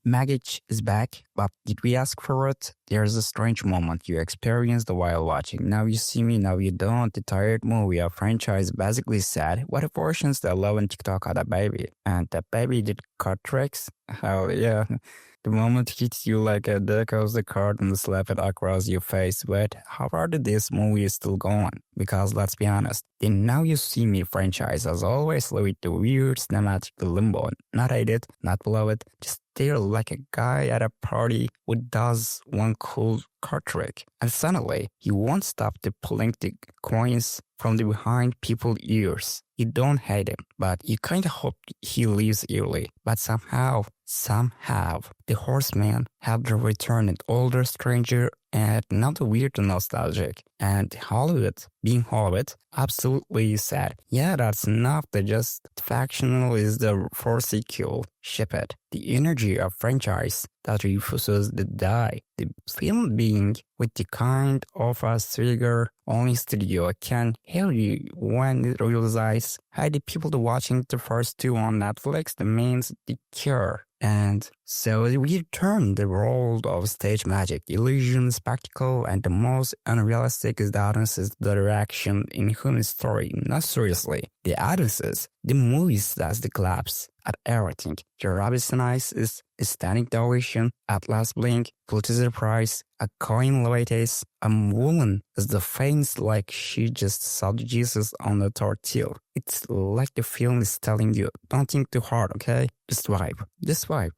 Magic is back, but did we ask for it? There's a strange moment you experienced while watching. Now you see me, now you don't. The tired movie or franchise basically said, what if versions that love on TikTok had a baby? And that baby did cut tricks? Hell yeah. The moment hits you like a deck of the card and slap it across your face. But how far did this movie still go on? Because let's be honest, the Now You See Me franchise has always lived the weird cinematic limbo. Not hate it, not below it, just there like a guy at a party who does one cool card trick. And suddenly, he won't stop the pulling the coins from the behind people's ears. You don't hate him, but you kinda hope he leaves early. But somehow, the horsemen have to return an older stranger and not weird and nostalgic. And Hollywood, being Hollywood, absolutely sad. Yeah, that's enough. The just factional is the for sequel. Ship it. The energy of franchise that refuses to die. The film being with the kind of a trigger only studio can hear you when it realizes how the people watching the first two on Netflix demands the cure. And so we turn the world of stage magic, illusion, spectacle, and the most unrealistic is the audience's direction in human story. Not seriously. The audiences, the movies that's the collapse at everything. Your Robinson Ice is a standing ovation, at last blink, Pulitzer Prize, a coin lattes, a woman is the faints like she just saw Jesus on the tortilla. It's like the film is telling you, don't think too hard, okay? Just vibe,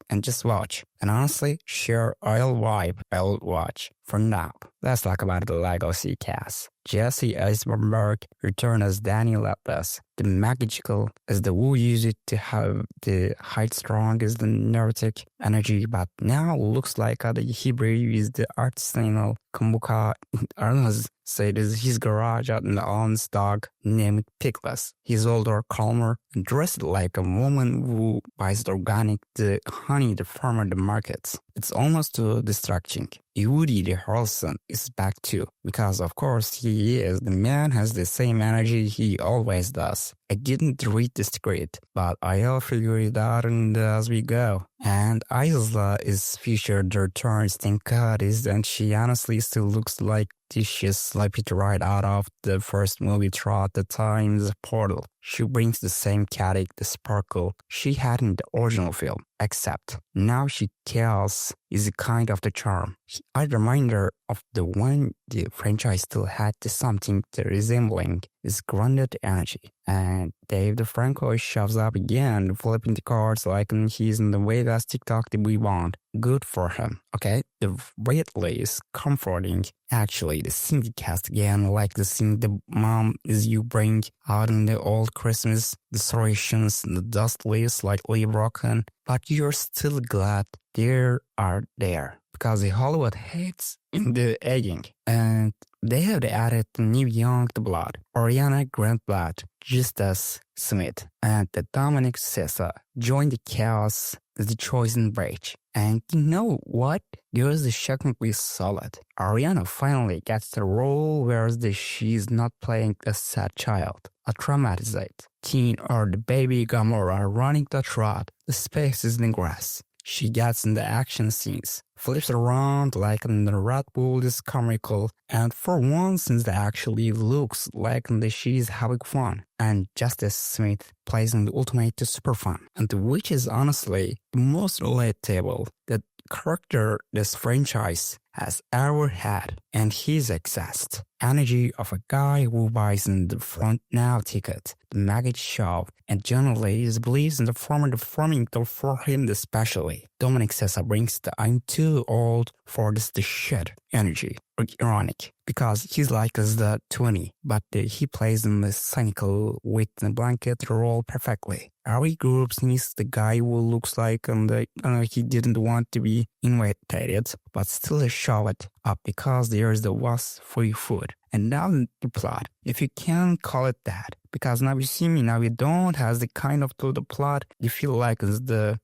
and just watch. And honestly, sure, I'll watch. For now, let's talk about the Legacy cast. Jesse Eisenberg returned as Daniel Atlas. The magical is the who used it to have the height strong is the neurotic energy, but now looks like the Hebrew is the artisanal kombucha. Arnold said is his garage out in the owns dog named Pickless. He's older, calmer, and dressed like a woman who buys the organic, the honey the farmer the markets. It's almost too distracting. Woody the Harrelson is back too, because of course he is. The man has the same energy he always does. I didn't read the script, but I'll figure it out as we go. And Isla is featured the returns, thank God, and she honestly still looks like she's slipped right out of the first movie throughout the time's portal. She brings the same chaotic, the sparkle she had in the original film, except now she tells is a kind of the charm. A reminder of the one the franchise still had to something the resembling is grounded energy. And Dave DeFranco shows up again, flipping the cards like he's in the Vegas TikTok that we want. Good for him, okay? The weirdly is comforting. Actually, the singing cast again, like the scene the mom is you bring out in the old Christmas, the serrations, the dustly slightly broken, but you're still glad they are there. Because the Hollywood hates in the egging. And they have added the new young blood, Ariana Grandblatt, Justus Smith, and the Dominic Sessa joined the chaos as the chosen bridge. And you know what? Girls is shockingly solid. Ariana finally gets the role where she's not playing a sad child, a traumatized teen or the baby Gamora running the trot. The space is in the grass. She gets in the action scenes, flips around like the Red Bull is comical, and for once it actually looks like she's having fun. And Justice Smith plays in the ultimate super fun, and which is honestly the most relatable that character this franchise has ever had, and his exact energy of a guy who buys in the front now ticket, the maggot show, and generally believes in the former forming for him especially. Dominic Sessa brings the I'm too old for this the shit energy. Ironic, because he's like us the 20, but he plays in the cynical with the blanket role perfectly. Every group needs the guy who looks like he didn't want to be invited, but still show it up because there's the was free food. And now the plot, if you can call it that, because now you see me, now you don't has the kind of to the plot, you feel like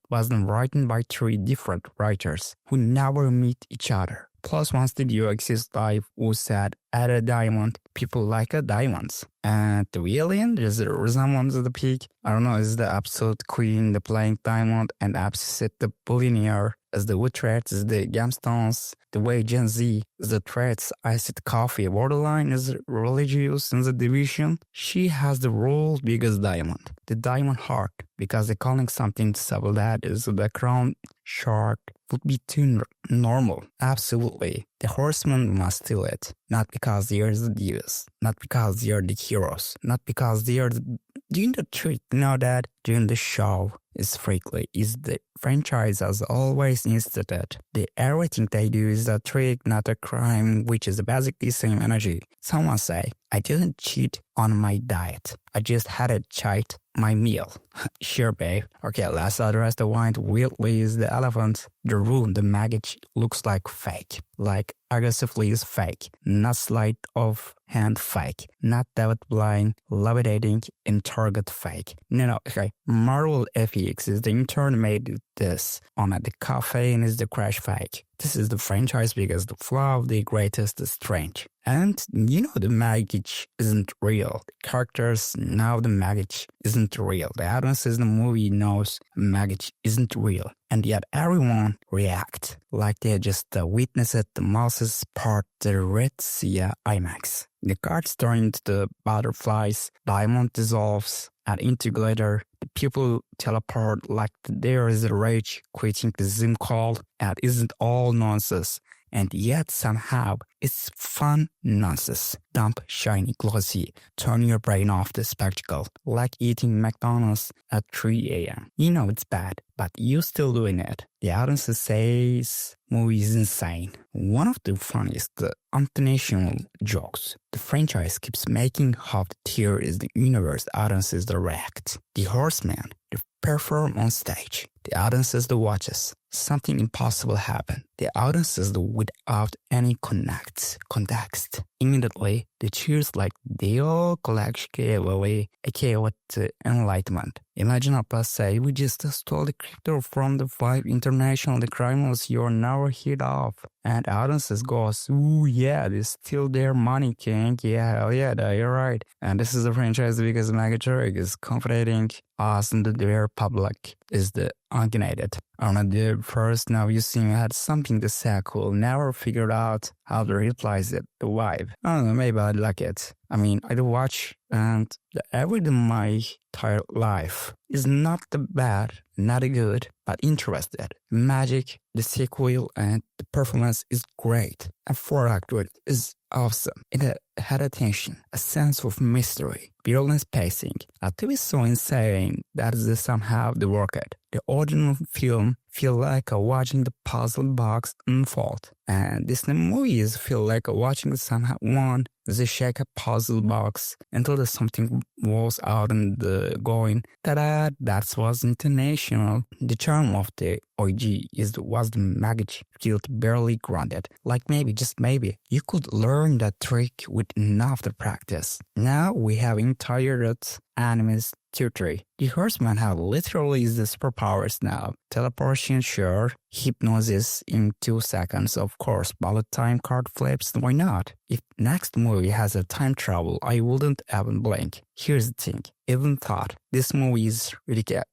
wasn't written by three different writers who never meet each other. Plus one studio exists live who said at a diamond, people like a diamonds. And the alien is a resemblance of the peak. I don't know, is the absolute queen, the playing diamond, and opposite the billionaire as the wood threats, as the gemstones, the way Gen Z is the threats, iced coffee, borderline is religious in the division. She has the world's biggest diamond, the diamond heart, because they're calling something simple that is the crown shark would be too normal. Absolutely. The horsemen must steal it. Not because they are the divas. Not because they are the heroes. Not because they are doing the trick. Know that during the show is frequently is the franchise has always instituted. The everything they do is a trick, not a crime, which is basically the same energy. Someone say, I didn't cheat on my diet. I just had to cheat my meal. Sure, babe. Okay, let's address the one weirdly is the elephant. The room, the maggot looks like fake. Like aggressively is fake. Not sleight of hand fake. Not David Blind levitating in target fake. No, okay. Marvel FX is the intern made this on the caffeine is the crash fake. This is the franchise because the flaw of the greatest is strange. And the magic isn't real. The characters now the magic isn't real. The audience in the movie knows magic isn't real. And yet everyone react like they just witnessed the mouse's part the Red Sea IMAX. The cards turn into the butterflies, diamond dissolves, and integrator, the people teleport like there is a rage quitting the Zoom call and isn't all nonsense. And yet somehow it's fun nonsense. Dump, shiny, glossy. Turn your brain off the spectacle. Like eating McDonald's at 3 a.m. You know it's bad, but you still doing it. The audience says movie is insane. One of the funniest, the international jokes. The franchise keeps making half the tier is the universe. The audience is direct. The horseman, the perform on stage. The audience is the watches. Something impossible happened. The audience is the without any context. Immediately, the cheers like they all collectively aka what enlightenment. Imagine a plus say we just stole the crypto from the 5 international the criminals you're now hit off. And audiences goes, ooh yeah, they steal their money, king. Yeah, hell yeah, you're right. And this is a franchise because Megatrick is comforting us and their public is the unguided. On the first now you see had something to say cool, never figured out how to replace it, the vibe. I don't know, maybe I like it. I mean, I do watch and the everyday my entire life is not the bad, not the good, but interested. Magic, the sequel, and the performance is great. And 4 actors is awesome. It had attention, a sense of mystery, brilliant pacing. To be so insane that is somehow the work it. The original film feel like watching the puzzle box unfold. And Disney movies feel like watching somehow one the shake a puzzle box until there's something was out and going. Ta-da! That was international. The charm of the OG was the magic felt barely grounded. Like maybe, just maybe, you could learn that trick with enough to practice. Now we have entire animes territory. The horsemen have literally the superpowers now. Teleportation, sure. Hypnosis in 2 seconds, of course. Bullet time, card flips, why not? If next movie has a time travel, I wouldn't even blink. Here's the thing. Even thought this movie is ridiculous.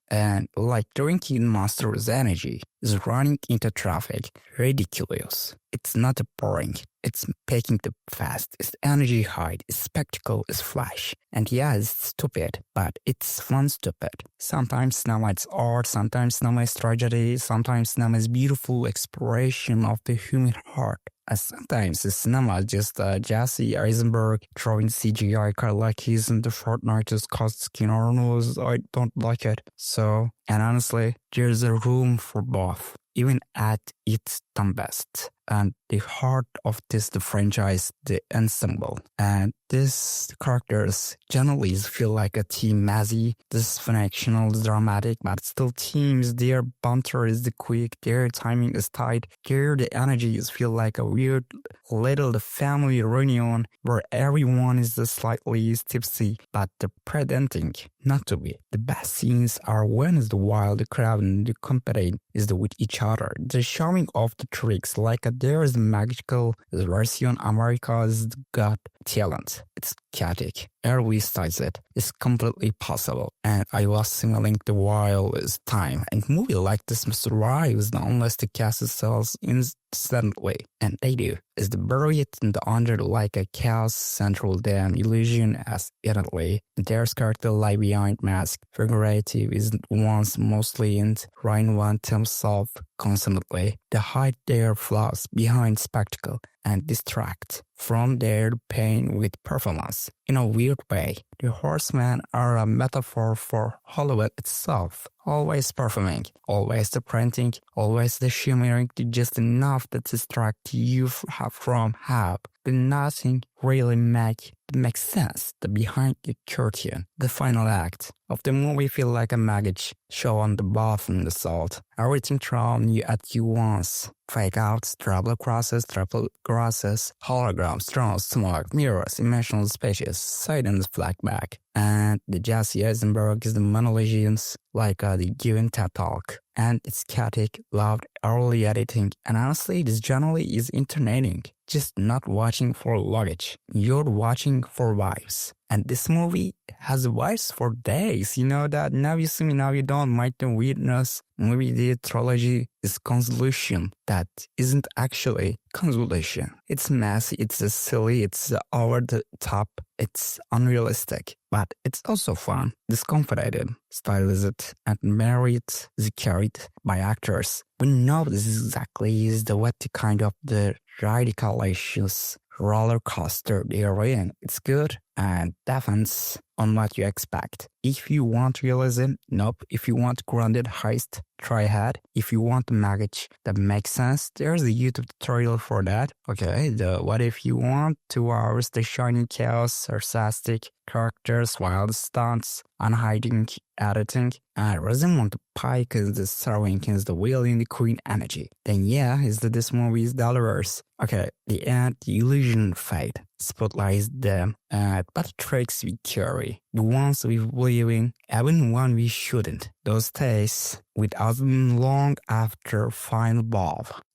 And like drinking Monster's energy is running into traffic. Ridiculous. It's not boring. It's packing the fast. It's energy high. It's spectacle. It's flash. And yeah, it's stupid, but it's fun stupid. Sometimes cinema is art. Sometimes cinema is tragedy. Sometimes cinema is beautiful exploration of the human heart. And sometimes the cinema is just Jesse Eisenberg throwing CGI car like he's in the Fortnite just cause skin Arnold's. I don't like it. So, and honestly, there's a room for both, even at its best. And the heart of this the franchise, the ensemble. And these characters generally feel like a team messy, dysfunctional, dramatic, but still teams. Their banter is the quick, their timing is tight, the energy feel like a weird little family reunion where everyone is slightly tipsy, but the pretending not to be. The best scenes are when is the wild crowd and the company is with each other. The showing off the tricks like there is magical version America's got talent. It's chaotic. Early styles it. It's completely possible. And I was smiling the while with time. And movie like this must rise unless the cast sells instantly. And they do. Is the buried in the under like a chaos central damn illusion as evidently. There's character lie behind mask. Figurative is once mostly in reinvent himself constantly. They hide their flaws behind spectacle and distract from their pain with performance. In a weird way, the horsemen are a metaphor for Hollywood itself. Always performing, always the printing, always the shimmering to just enough to distract you from help. But nothing really makes sense. The behind the curtain, the final act of the movie feel like a magic show on the bottom, the salt. Everything thrown you at you once. Fake outs, triple crosses, holograms, drones, smoke, mirrors, emotional spaces, silence, flashback. And the Jesse Eisenberg is the monologians like the given TED Talk. And it's chaotic, loud, early editing, and honestly, this generally is entertaining. Just not watching for luggage. You're watching for vibes. And this movie has vibes for days. You know that now you see me, now you don't. Might the weirdness. Maybe the trilogy is convolution that isn't actually convolution. It's messy, it's silly, it's over the top, it's unrealistic. But it's also fun, discomforted, stylized, and married is carried by actors. We know this exactly is the what kind of the radicalacious roller coaster they're in. It's good and depends on what you expect. If you want realism, nope. If you want grounded heist, try ahead. If you want a magic that makes sense, there's a YouTube tutorial for that. Okay, what if you want 2 hours, the shiny chaos, sarcastic characters, wild stunts, unhiding editing, and Rosamund Pike is the serving is the wheeling the queen energy. Then yeah, is that this movie is dollars. Okay, the end, the illusion fade. Spotlights them, but the tricks we carry, the ones we believe in, even when we shouldn't, those stays with us long after final bob.